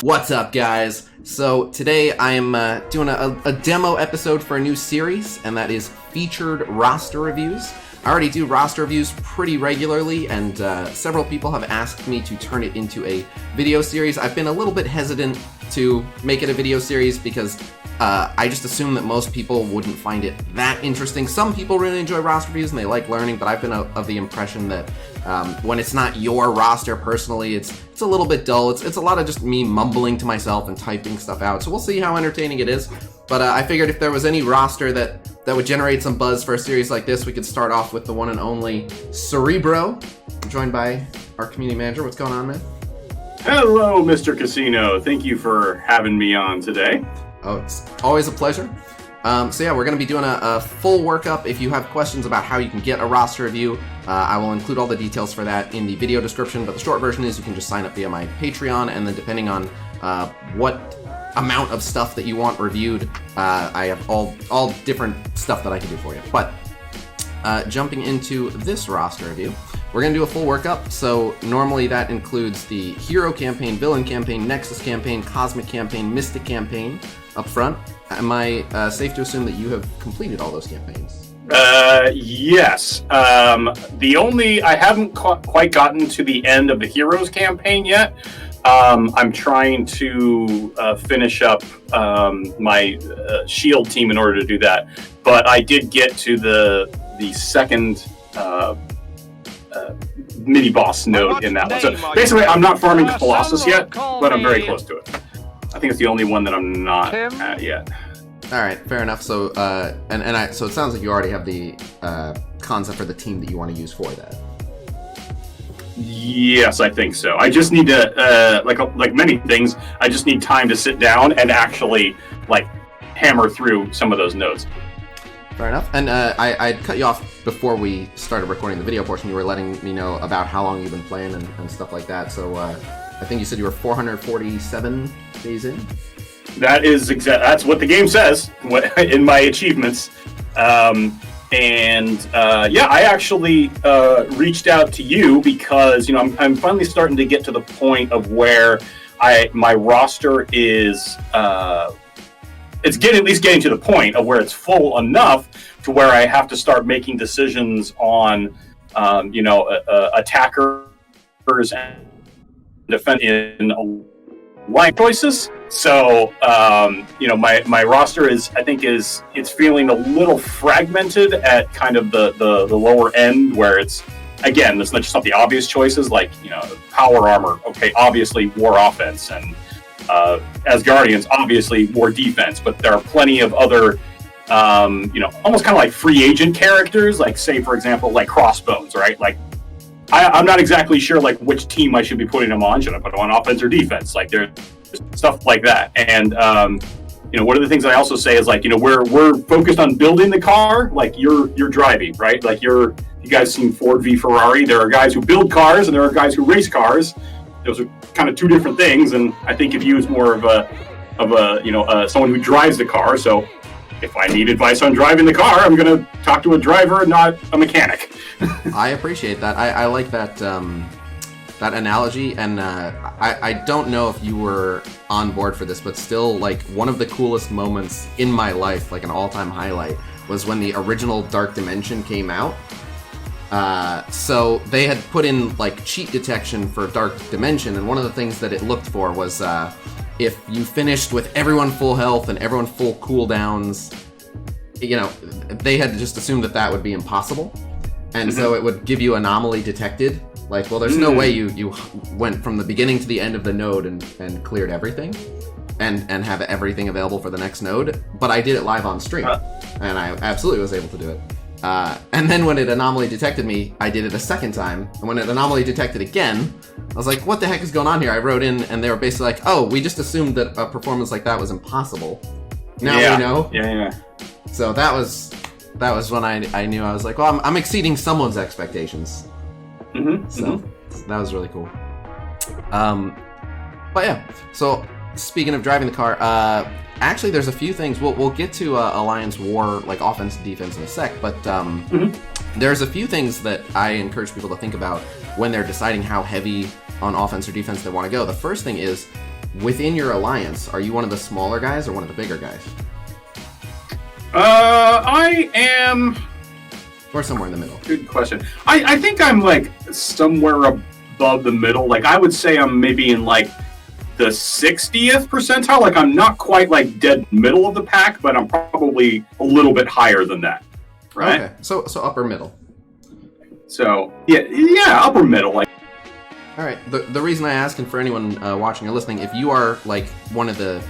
What's up, guys? So today I'm doing a demo episode for a new series, and that is featured roster reviews. I already do roster reviews pretty regularly, and several people have asked me to turn it into a video series. I've been a little bit hesitant to make it a video series because I just assume that most people wouldn't find it that interesting. Some people really enjoy roster reviews and they like learning, but I've been of the impression that when it's not your roster personally, it's a little bit dull. It's a lot of just me mumbling to myself and typing stuff out. So we'll see how entertaining it is. But I figured if there was any roster that would generate some buzz for a series like this, we could start off with the one and only Cerebro. I'm joined by our community manager. What's going on, man? Hello, Mr. Khasino. Thank you for having me on today. Oh, it's always a pleasure. So yeah, we're going to be doing a full workup. If you have questions about how you can get a roster review, I will include all the details for that in the video description, but the short version is you can just sign up via my Patreon, and then depending on what amount of stuff that you want reviewed, I have all different stuff that I can do for you. But jumping into this roster review, we're going to do a full workup. So normally that includes the Hero campaign, Villain campaign, Nexus campaign, Cosmic campaign, Mystic campaign up front. Am I safe to assume that you have completed all those campaigns? Yes. I haven't quite gotten to the end of the Heroes campaign yet. I'm trying to finish up my Shield team in order to do that. But I did get to the second mini boss node in that one. So basically, I'm not farming Colossus yet, but I'm very close to it. I think it's the only one that I'm not at yet. All right, fair enough. So, so it sounds like you already have the concept for the team that you want to use for that. Yes, I think so. I just need to, like many things, I just need time to sit down and actually hammer through some of those nodes. Fair enough. And I cut you off before we started recording the video portion. You were letting me know about how long you've been playing and stuff like that. So I think you said you were 447 days in. That is that's what the game says in my achievements. I actually reached out to you because I'm finally starting to get to the point of where my roster is it's getting to the point of where it's full enough to where I have to start making decisions on attackers and defense in line choices. So my roster is feeling a little fragmented at kind of the lower end, where it's not just the obvious choices like power armor, okay, obviously war offense, and as Guardians obviously war defense, but there are plenty of other almost kind of like free agent characters, like say for example like Crossbones, right? Like I'm not exactly sure which team I should be putting them on. Should I put them on offense or defense? There's stuff like that. And one of the things I also say is we're focused on building the car, you're driving, right? You guys seen Ford v Ferrari. There are guys who build cars and there are guys who race cars. Those are kind of two different things, and I think of you as more of a someone who drives the car. So if I need advice on driving the car, I'm going to talk to a driver, not a mechanic. I appreciate that. I like that that analogy, and I don't know if you were on board for this, but still, one of the coolest moments in my life, an all-time highlight, was when the original Dark Dimension came out. So they had put in cheat detection for Dark Dimension, and one of the things that it looked for was if you finished with everyone full health and everyone full cooldowns, they had just assumed that would be impossible. And so it would give you anomaly detected. There's no way you went from the beginning to the end of the node and cleared everything and have everything available for the next node. But I did it live on stream, and I absolutely was able to do it. And then when it anomaly detected me, I did it a second time. And when it anomaly detected again, I was like, what the heck is going on here? I wrote in, and they were basically like, oh, we just assumed that a performance like that was impossible. Now we know. Yeah. So that was when I knew. I was like, well, I'm exceeding someone's expectations. So that was really cool. But yeah, so speaking of driving the car, actually there's a few things. We'll get to Alliance War, offense and defense in a sec, but there's a few things that I encourage people to think about when they're deciding how heavy on offense or defense they want to go. The first thing is within your alliance, are you one of the smaller guys or one of the bigger guys? I am... Or somewhere in the middle. Good question. I think I'm like somewhere above the middle. Like I would say I'm maybe in like the 60th percentile. Like I'm not quite like dead middle of the pack, but I'm probably a little bit higher than that. Right? Okay. So upper middle. So yeah, upper middle. Like. All right. The reason I ask, and for anyone watching or listening, if you are like one of the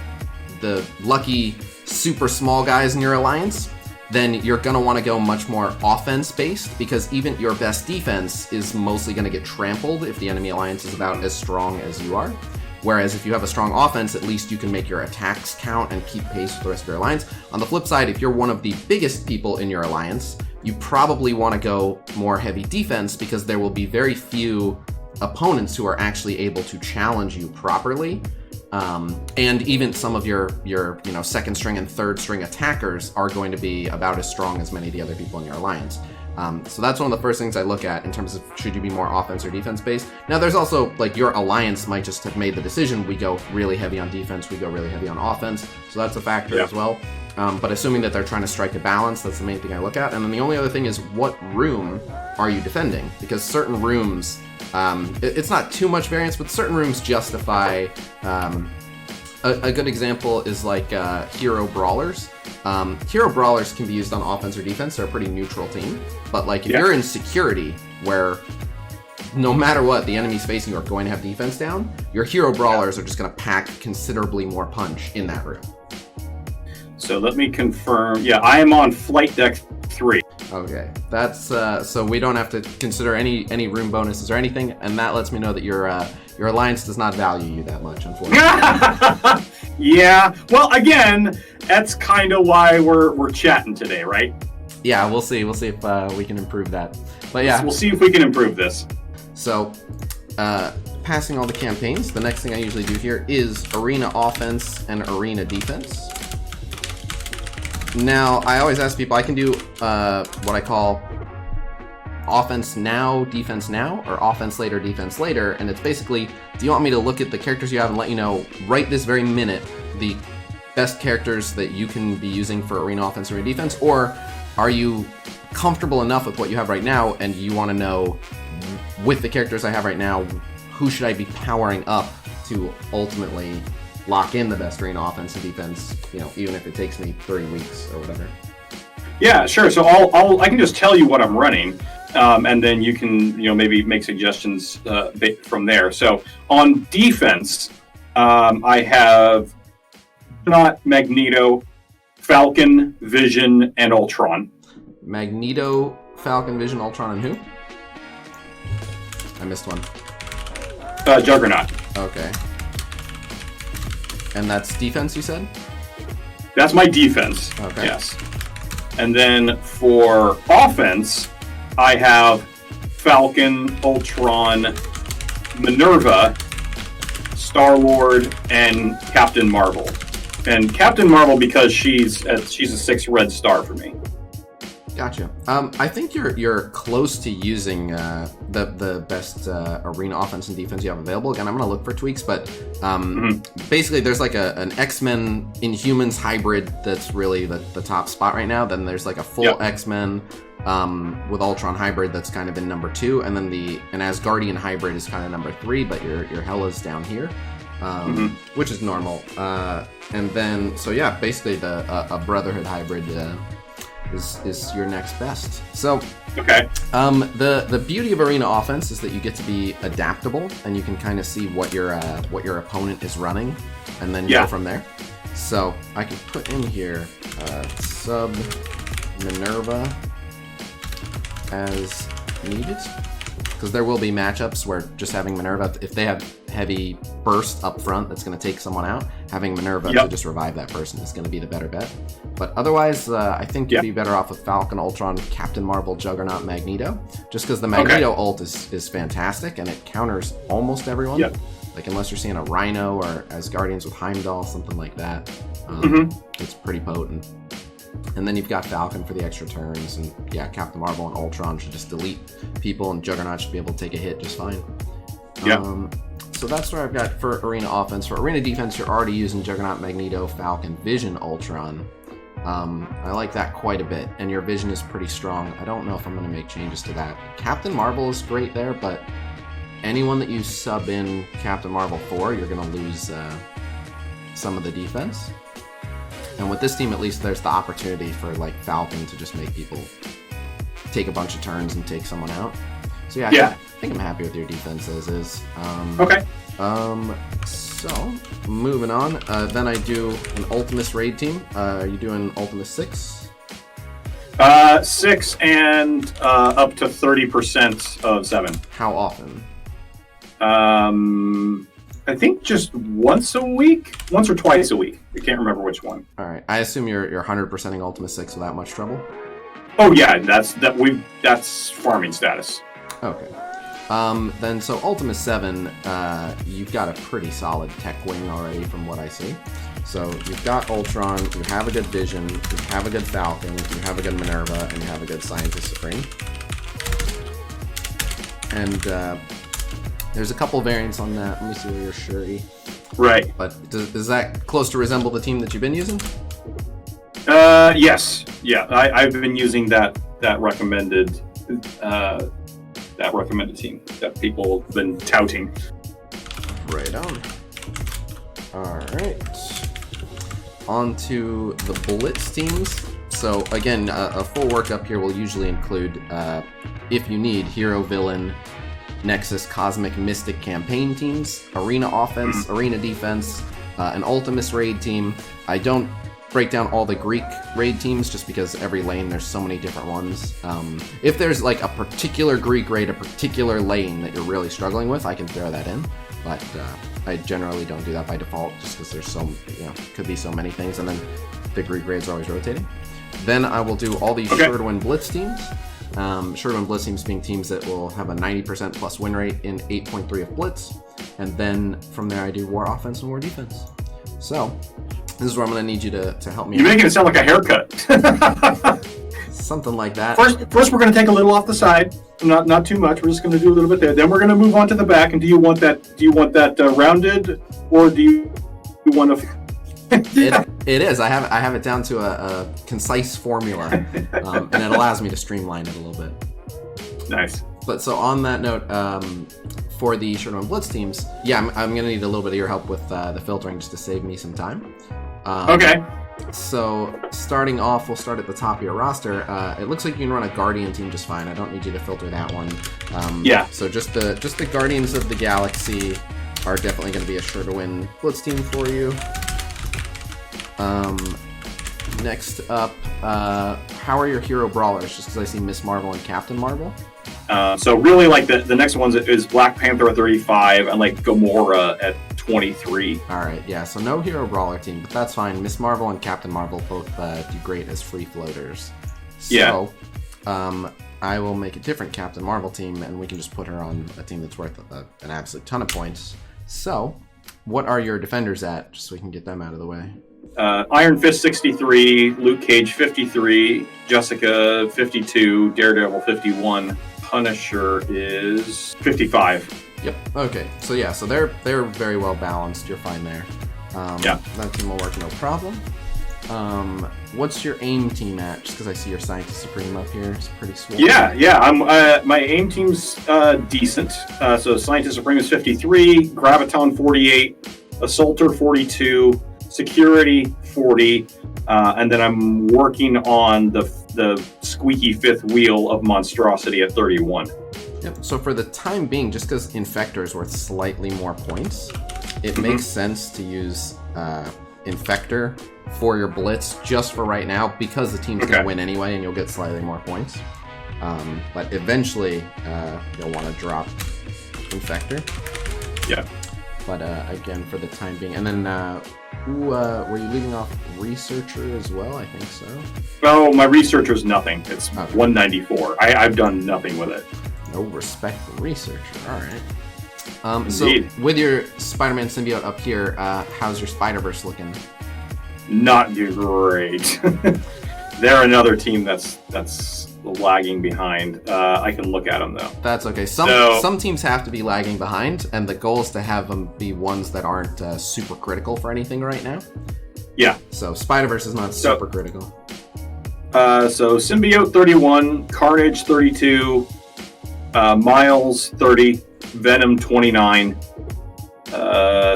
lucky super small guys in your alliance, then you're going to want to go much more offense-based, because even your best defense is mostly going to get trampled if the enemy alliance is about as strong as you are. Whereas if you have a strong offense, at least you can make your attacks count and keep pace with the rest of your alliance. On the flip side, if you're one of the biggest people in your alliance, you probably want to go more heavy defense, because there will be very few opponents who are actually able to challenge you properly. And even some of your second string and third string attackers are going to be about as strong as many of the other people in your alliance. So that's one of the first things I look at in terms of should you be more offense or defense based. Now there's also like your alliance might just have made the decision, we go really heavy on defense, we go really heavy on offense. So that's a factor as well. But assuming that they're trying to strike a balance, that's the main thing I look at. And then the only other thing is, what room are you defending? Because certain rooms, it's not too much variance, but certain rooms justify. A good example is like hero brawlers. Hero brawlers can be used on offense or defense. They're a pretty neutral team. But like if you're in security, where no matter what the enemy's facing, you are going to have defense down, your hero brawlers are just going to pack considerably more punch in that room. So let me confirm. Yeah, I am on flight deck 3. Okay, that's so we don't have to consider any room bonuses or anything, and that lets me know that your alliance does not value you that much, unfortunately. Yeah. Well, again, that's kind of why we're chatting today, right? Yeah, we'll see. We'll see if we can improve that. But yeah, we'll see if we can improve this. So, passing all the campaigns, the next thing I usually do here is arena offense and arena defense. Now, I always ask people, I can do what I call offense now, defense now, or offense later, defense later, and it's basically, do you want me to look at the characters you have and let you know right this very minute the best characters that you can be using for arena offense or arena defense, or are you comfortable enough with what you have right now and you want to know, with the characters I have right now, who should I be powering up to ultimately lock in the best arena offense and defense, even if it takes me 30 weeks or whatever. Yeah, sure. So I can just tell you what I'm running, and then you can maybe make suggestions from there. So on defense, I have not Magneto, Falcon, Vision, and Ultron. Magneto, Falcon, Vision, Ultron, and who? I missed one. Juggernaut. Okay. And that's defense, you said? That's my defense. Okay. Yes. And then for offense, I have Falcon, Ultron, Minerva, Star-Lord, and Captain Marvel. And Captain Marvel because she's a 6 red star for me. Gotcha. I think you're close to using the best arena offense and defense you have available. Again, I'm going to look for tweaks, but basically there's like an X-Men Inhumans hybrid that's really the top spot right now. Then there's like a full X-Men with Ultron hybrid that's kind of in number 2, and then an Asgardian hybrid is kind of number 3, but your Hela's down here, which is normal. And then basically a Brotherhood hybrid. Is your next best. So, okay. The beauty of arena offense is that you get to be adaptable, and you can kind of see what your opponent is running, and then go from there. So I can put in here sub Minerva as needed, because there will be matchups where just having Minerva, if they have heavy burst up front that's going to take someone out, having Minerva to just revive that person is going to be the better bet. But otherwise, I think you'd be better off with Falcon, Ultron, Captain Marvel, Juggernaut, Magneto, just because the Magneto ult is fantastic, and it counters almost everyone. Like, unless you're seeing a Rhino or Asgardians with Heimdall, something like that, it's pretty potent. And then you've got Falcon for the extra turns, and Captain Marvel and Ultron should just delete people, and Juggernaut should be able to take a hit just fine. so that's what I've got for Arena offense. For Arena defense, you're already using Juggernaut, Magneto, Falcon, Vision, Ultron. I like that quite a bit, and your Vision is pretty strong. I don't know if I'm going to make changes to that. Captain Marvel is great there, but anyone that you sub in Captain Marvel for, you're going to lose some of the defense. And with this team, at least, there's the opportunity for like Falcon to just make people take a bunch of turns and take someone out. So yeah, I think I'm happy with your defense as is. Okay. So moving on, then I do an Ultimus raid team. Are you doing Ultimus 6? 6 and up to 30% of 7. How often? I think just once or twice a week. I can't remember which one. All right. I assume you're 100%ing Ultimus 6 without much trouble. Oh yeah, that's farming status. Okay. Then so Ultimus 7, you've got a pretty solid tech wing already from what I see. So you've got Ultron, you have a good Vision, you have a good Falcon, you have a good Minerva, and you have a good Scientist Supreme. And there's a couple variants on that. Let me see where you're Shuri. Right. But does that close to resemble the team that you've been using? Yes. Yeah, I've been using that recommended team that people have been touting. Right on. All right. On to the Blitz teams. So again, a full workup here will usually include, if you need, Hero, Villain, Nexus, Cosmic, Mystic campaign teams, Arena offense, Arena defense, an Ultimus raid team. I don't break down all the Greek raid teams just because every lane there's so many different ones. If there's like a particular Greek raid, a particular lane that you're really struggling with, I can throw that in. But I generally don't do that by default just because there's could be so many things, and then the Greek raids are always rotating. Then I will do all these Sure to Win Blitz teams. Sure to Win Blitz teams being teams that will have a 90% plus win rate in 8.3 of Blitz. And then from there I do War Offense and War Defense. So this is where I'm going to need you to help me. You're making it sound like a haircut. Something like that. First we're going to take a little off the side. Not too much. We're just going to do a little bit there. Then we're going to move on to the back. And do you want that rounded, or do you want to? It is. I have it down to a concise formula, and it allows me to streamline it a little bit. Nice. But so on that note, for the Sure to Win Blitz teams, I'm going to need a little bit of your help with the filtering just to save me some time. Okay. So starting off, we'll start at the top of your roster. It looks like you can run a Guardian team just fine. I don't need you to filter that one. So just the Guardians of the Galaxy are definitely going to be a Sure to Win Blitz team for you. Next up, how are your hero brawlers? Just because I see Miss Marvel and Captain Marvel. So really, like the next ones is Black Panther at 35 and like Gamora at 23. All right, yeah. So no hero brawler team, but that's fine. Miss Marvel and Captain Marvel both do great as free floaters. So, I will make a different Captain Marvel team, and we can just put her on a team that's worth an absolute ton of points. So, what are your defenders at? Just so we can get them out of the way. Iron Fist 63, Luke Cage 53, Jessica 52, Daredevil 51, Punisher is 55. Yep. Okay. So yeah. So they're very well balanced. You're fine there. That team will work no problem. What's your aim team at? Just because I see your Scientist Supreme up here, it's pretty sweet. Yeah. I'm my aim team's decent. So Scientist Supreme is 53, Graviton 48, Assaulter 42. Security 40, and then I'm working on the squeaky fifth wheel of monstrosity at 31. Yep. So for the time being, just because Infector is worth slightly more points, it makes sense to use Infector for your Blitz just for right now, because the team's going to win anyway, and you'll get slightly more points. But eventually, you'll want to drop Infector. Yeah. But again, for the time being, and then were you leaving off Researcher as well? I think so. Oh, my Researcher's nothing. It's 194. I've done nothing with it. No respect for Researcher. All right. So with your Spider-Man symbiote up here, how's your Spider-Verse looking? Not great. they're another team that's lagging behind. I can look at them though. That's okay. Some teams have to be lagging behind, and the goal is to have them be ones that aren't super critical for anything right now. Yeah. So Spider-Verse is not super critical. So Symbiote 31, Carnage 32, Miles 30, Venom 29,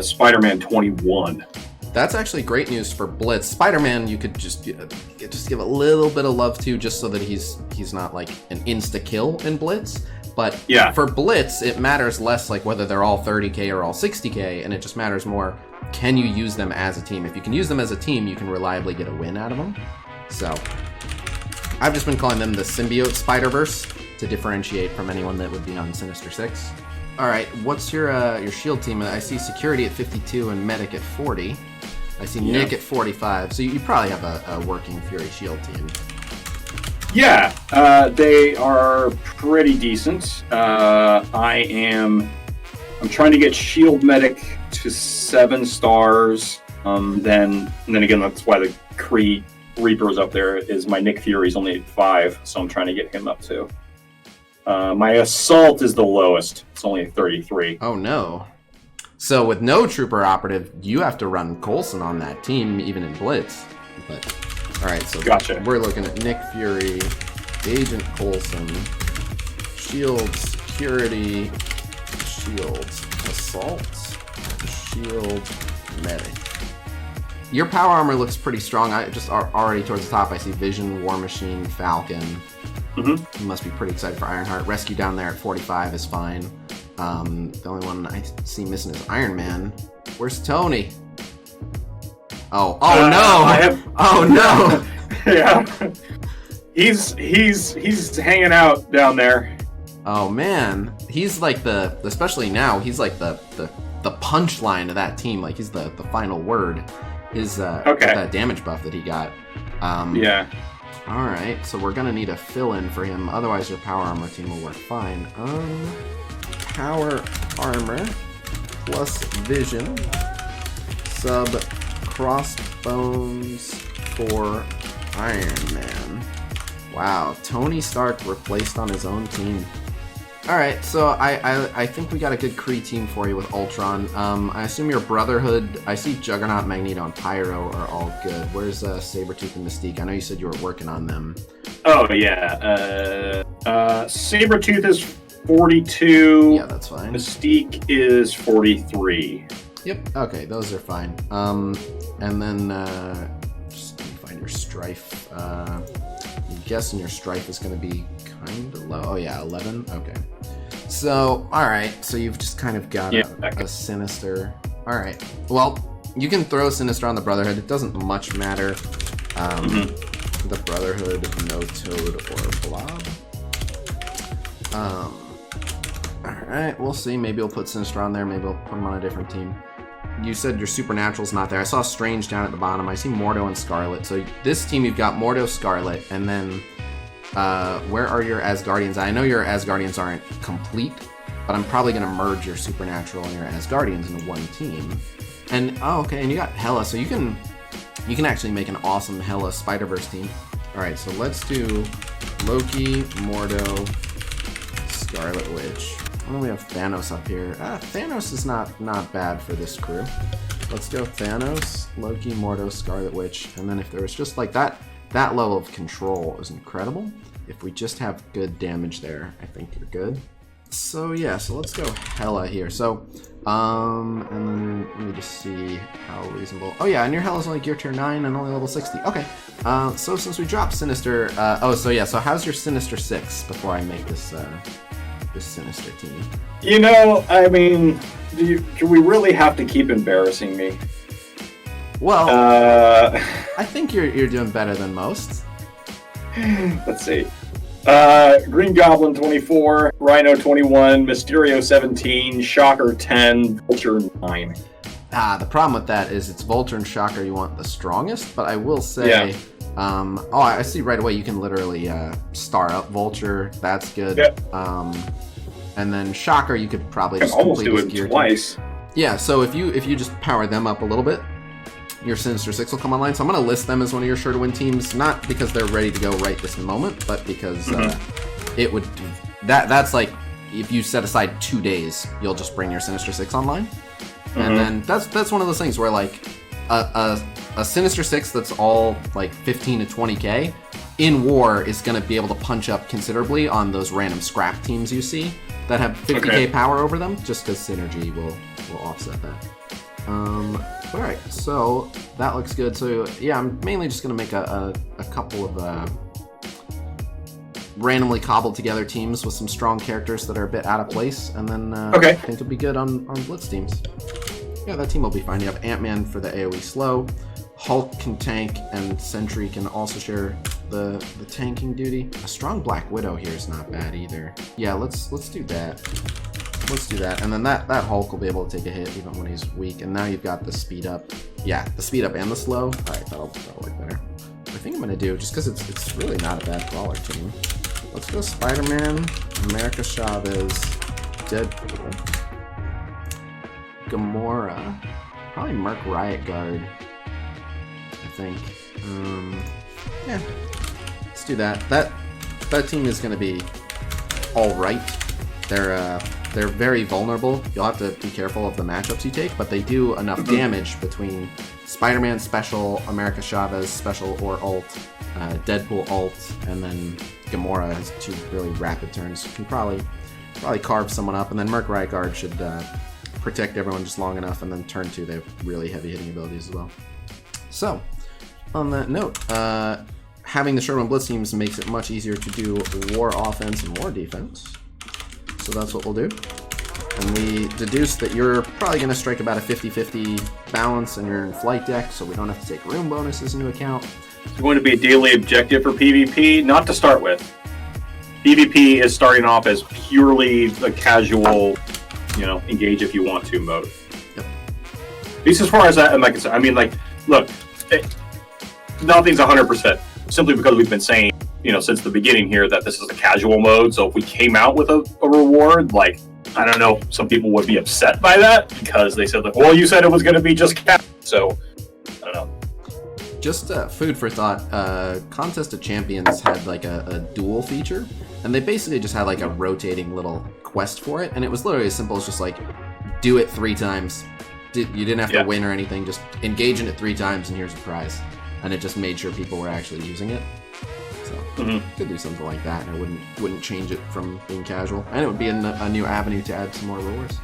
Spider-Man 21. That's actually great news for Blitz. Spider-Man, you could just give a little bit of love to, just so that he's not like an insta-kill in Blitz. But yeah, for Blitz, it matters less like whether they're all 30k or all 60k, and it just matters more, can you use them as a team? If you can use them as a team, you can reliably get a win out of them. So I've just been calling them the Symbiote Spider-Verse to differentiate from anyone that would be on Sinister Six. All right, what's your shield team? I see Security at 52 and Medic at 40. I see Nick at 45, so you probably have a working Fury shield team. Yeah, they are pretty decent. I'm trying to get Shield Medic to 7 stars. Then again, that's why the Kree Reaper's up there. Is my Nick Fury's only at 5, so I'm trying to get him up too. My Assault is the lowest. It's only at 33. Oh no. So with no Trooper Operative, you have to run Coulson on that team, even in Blitz. But all right, so gotcha. We're looking at Nick Fury, Agent Coulson, Shield Security, Shield Assault, Shield Medic. Your power armor looks pretty strong. I just already towards the top, I see Vision, War Machine, Falcon. Mm-hmm. You must be pretty excited for Ironheart. Rescue down there at 45 is fine. The only one I see missing is Iron Man. Where's Tony? Oh no! Oh no! Yeah, he's hanging out down there. Oh man, he's like especially now, he's like the punchline of that team. Like he's the final word. His that damage buff that he got. Yeah. All right, so we're gonna need a fill-in for him. Otherwise, your power armor team will work fine. Power armor plus vision sub crossbones for Iron Man. Wow, Tony Stark replaced on his own team. Alright, so I think we got a good Kree team for you with Ultron. I assume your Brotherhood, I see Juggernaut, Magneto, and Pyro are all good. Where's Sabretooth and Mystique? I know you said you were working on them. Oh, yeah. Sabretooth is 42. Yeah, that's fine. Mystique is 43. Yep, okay, those are fine. And then, just let me find your Strife. I'm guessing your Strife is going to be kind of low. Oh, yeah, 11? Okay. So, alright, so you've just kind of got a Sinister. Alright, well, you can throw Sinister on the Brotherhood. It doesn't much matter. The Brotherhood, no Toad or Blob. Alright, we'll see. Maybe we'll put Sinister on there. Maybe we'll put him on a different team. You said your Supernatural's not there. I saw Strange down at the bottom. I see Mordo and Scarlet. So this team, you've got Mordo, Scarlet, and then where are your Asgardians? I know your Asgardians aren't complete, but I'm probably going to merge your Supernatural and your Asgardians into one team. And, oh, okay, and you got Hela, so you can actually make an awesome Hela Spider-Verse team. Alright, so let's do Loki, Mordo, Scarlet Witch. I know we have Thanos up here. Thanos is not bad for this crew. Let's go Thanos, Loki, Mordo, Scarlet Witch, and then if there was just like that level of control is incredible. If we just have good damage there, I think you're good. So yeah, so let's go Hela here. So, and then let me just see how reasonable. Oh yeah, and your Hela's only gear tier 9 and only level 60. Okay, so since we dropped Sinister, so how's your Sinister 6 before I make this Sinister team? You know, I mean, do we really have to keep embarrassing me? Well, I think you're doing better than most. Let's see. Green Goblin 24, Rhino 21, Mysterio 17, Shocker 10, Vulture 9. The problem with that is it's Vulture and Shocker you want the strongest, but I will say, I see right away you can literally star up Vulture. That's good. Yep. And then Shocker you could probably just almost do it twice. Yeah, so if you just power them up a little bit, your Sinister Six will come online. So I'm going to list them as one of your sure-to-win teams, not because they're ready to go right this moment, but because it would... That's like, if you set aside 2 days, you'll just bring your Sinister Six online. And then that's one of those things where, like, a Sinister Six that's all, like, 15 to 20k in war is going to be able to punch up considerably on those random scrap teams you see that have 50k power over them, just because synergy will offset that. Alright, so that looks good. So yeah, I'm mainly just going to make a couple of randomly cobbled together teams with some strong characters that are a bit out of place, and then I think it'll be good on Blitz teams. Yeah, that team will be fine. You have Ant-Man for the AoE slow, Hulk can tank, and Sentry can also share the tanking duty. A strong Black Widow here is not bad either. Yeah, let's do that. Let's do that. And then that Hulk will be able to take a hit even when he's weak. And now you've got the speed up. Yeah, the speed up and the slow. Alright, that'll work better. I think I'm gonna do, just because it's really not a bad brawler team. Let's go Spider-Man, America Chavez, Deadpool, Gamora, probably Merc Riot Guard, I think. Yeah, let's do that. That team is going to be all right. They're very vulnerable. You'll have to be careful of the matchups you take, but they do enough damage between Spider-Man special, America Chavez special or ult, Deadpool ult, and then Gamora has 2 really rapid turns. You can probably carve someone up, and then Merc Riot Guard should protect everyone just long enough, and then turn 2 they have really heavy hitting abilities as well. So, on that note, having the Sherman Blitz teams makes it much easier to do war offense and war defense. So that's what we'll do. And we deduce that you're probably going to strike about a 50-50 balance, and you're in flight deck, so we don't have to take room bonuses into account. It's going to be a daily objective for PvP, not to start with. PvP is starting off as purely the casual, engage if you want to mode. Yep. At least as far as that, like I said, I mean, like, look, nothing's 100%, simply because we've been saying, since the beginning here that this is a casual mode. So if we came out with a reward, like, I don't know, some people would be upset by that because they said, like, well, you said it was going to be just casual. So, I don't know. Just food for thought, Contest of Champions had like a duel feature, and they basically just had like a rotating little quest for it, and it was literally as simple as just like, do it 3 times. You didn't have to win or anything, just engage in it 3 times and here's a prize. And it just made sure people were actually using it. So, could do something like that, and it wouldn't change it from being casual. And it would be a new avenue to add some more rewards.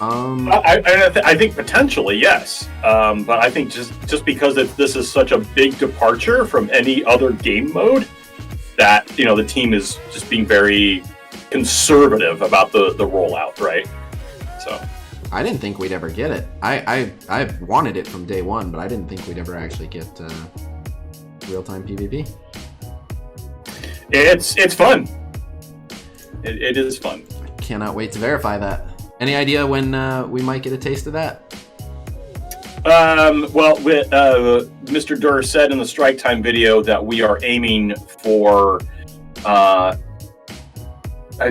I think potentially, yes. But I think just because this is such a big departure from any other game mode, that, the team is just being very conservative about the rollout, right? So I didn't think we'd ever get it. I wanted it from day one, but I didn't think we'd ever actually get real-time PvP. It's fun. It is fun. I cannot wait to verify that. Any idea when we might get a taste of that? Well, Mr. Durr said in the Strike Time video that we are aiming for. I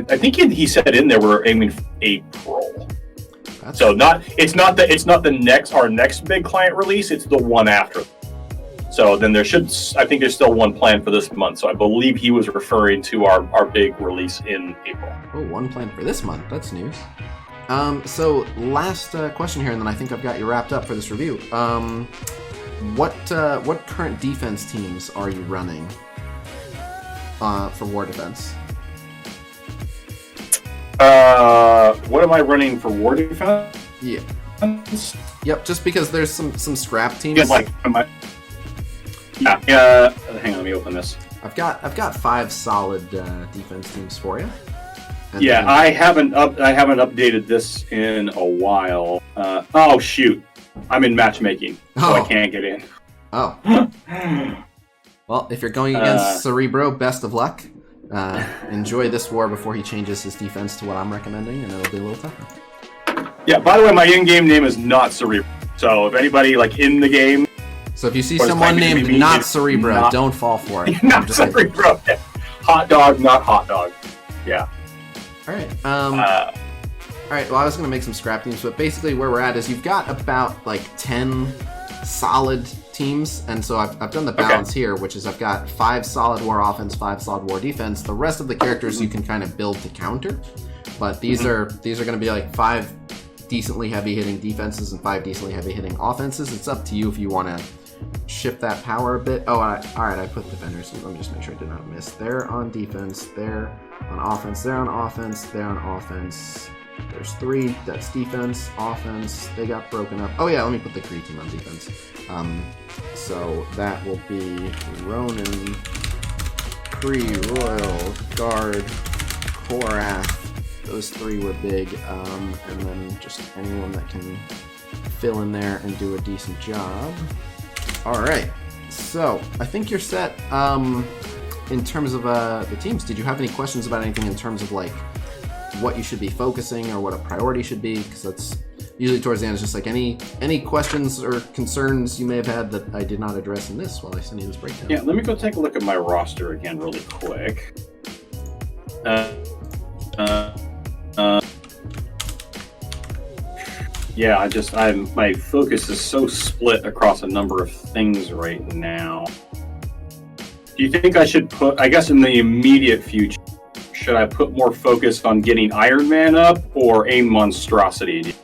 think he said in there we're aiming for April. So it's not our next big client release. It's the one after. So then I think there's still one planned for this month. So I believe he was referring to our big release in April. Oh, one planned for this month. That's news. So last question here, and then I think I've got you wrapped up for this review. What current defense teams are you running for war defense? What am I running for war defense? Yeah. Yep. Just because there's some scrap teams. Hang on, let me open this. I've got 5 solid defense teams for you. And then I haven't updated this in a while. Oh shoot, I'm in matchmaking, so I can't get in. Oh. Well, if you're going against Cerebro, best of luck. Enjoy this war before he changes his defense to what I'm recommending, and it'll be a little tougher. Yeah. By the way, my in-game name is not Cerebro. So if anybody in the game. So if you see someone named not Cerebro, don't fall for it. Not Cerebro. Hot dog, not hot dog. Yeah. All right. All right. Well, I was going to make some scrap teams, but basically where we're at is you've got about 10 solid teams, and so I've done the balance here, which is I've got 5 solid war offense, 5 solid war defense. The rest of the characters you can kind of build to counter, but these are going to be like 5 decently heavy hitting defenses and 5 decently heavy hitting offenses. It's up to you if you want to shift that power a bit. Oh, all right, I put defenders. Let me just make sure I did not miss. They're on defense, they're on offense, they're on offense, they're on offense. There's 3, that's defense, offense, they got broken up. Oh yeah, let me put the Kree team on defense. So that will be Ronin, Kree, Royal, Guard, Korath. Those 3 were big, and then just anyone that can fill in there and do a decent job. Alright, so I think you're set in terms of the teams. Did you have any questions about anything in terms of like what you should be focusing or what a priority should be? Because that's usually towards the end. It's just like any questions or concerns you may have had that I did not address in this while I send you this breakdown. Yeah, let me go take a look at my roster again really quick. Yeah, my focus is so split across a number of things right now. Do you think I should put, I guess in the immediate future, should I put more focus on getting Iron Man up or a monstrosity?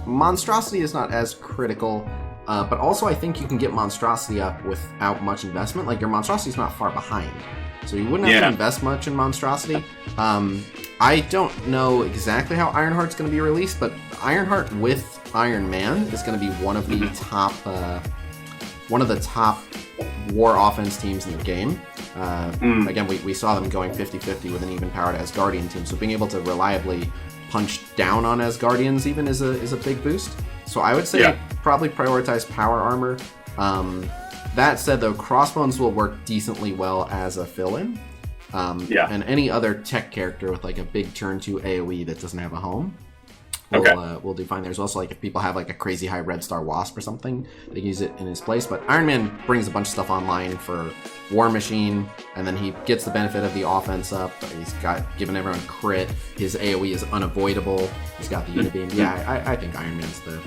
Monstrosity is not as critical, but also I think you can get Monstrosity up without much investment. Like, your Monstrosity is not far behind, so you wouldn't have to invest much in Monstrosity. I don't know exactly how Ironheart's going to be released, but Ironheart with Iron Man is going to be one of the top war offense teams in the game. Again, we saw them going 50-50 with an even-powered Asgardian team, so being able to reliably punch down on Asgardians even is a big boost. So I would say probably prioritize power armor. That said, though, Crossbones will work decently well as a fill-in. And any other tech character with like a big turn 2 AoE that doesn't have a home will do fine. There's also, like, if people have like a crazy high Red Star Wasp or something, they can use it in his place. But Iron Man brings a bunch of stuff online for War Machine, and then he gets the benefit of the offense up. He's got given everyone crit. His AoE is unavoidable. He's got the Unibeam. Yeah, I think Iron Man's the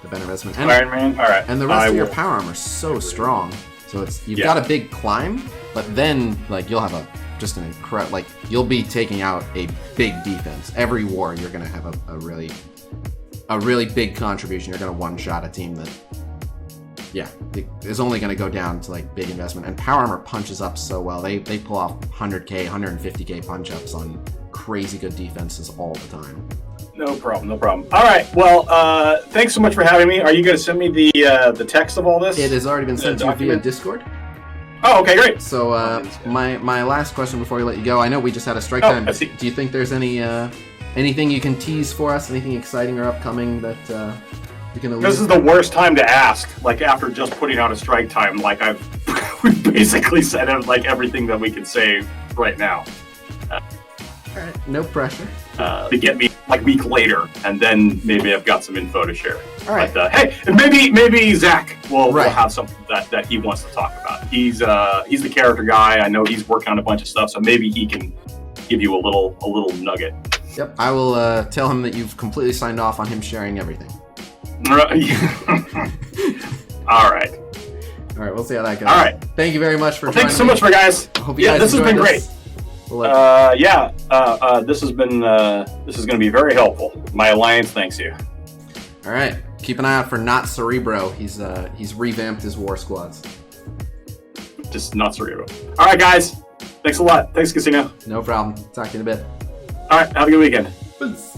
better investment. And, Iron Man, all right. And the rest of your power armor is so strong. So you've got a big climb, but then like you'll have just an incredible, like, you'll be taking out a big defense. Every war, you're going to have a really big contribution. You're going to one-shot a team that, is only going to go down to, like, big investment. And Power Armor punches up so well. They pull off 100k, 150k punch-ups on crazy good defenses all the time. No problem. All right. Well, thanks so much for having me. Are you going to send me the text of all this? It has already been sent to you via Discord. Oh, okay, great. So, my last question before we let you go, I know we just had a strike time. Do you think there's anything you can tease for us? Anything exciting or upcoming that you can allude? This is the worst time to ask. Like, after just putting out a strike time, like we've basically said like everything that we can say right now. All right, no pressure. To get me like a week later, and then maybe I've got some info to share. All right. But, hey, maybe Zach will have something that he wants to talk about. He's the character guy. I know he's working on a bunch of stuff, so maybe he can give you a little nugget. Yep, I will tell him that you've completely signed off on him sharing everything. All right. All right, we'll see how that goes. All right. Thank you very much for joining Thanks so much, guys. I hope you guys this has been great. This is going to be very helpful. My alliance thanks you. All right, keep an eye out for Not Cerebro. He's revamped his war squads. Just Not Cerebro. All right, guys. Thanks a lot. Thanks, Khasino. No problem. Talk to you in a bit. All right, have a good weekend. Peace.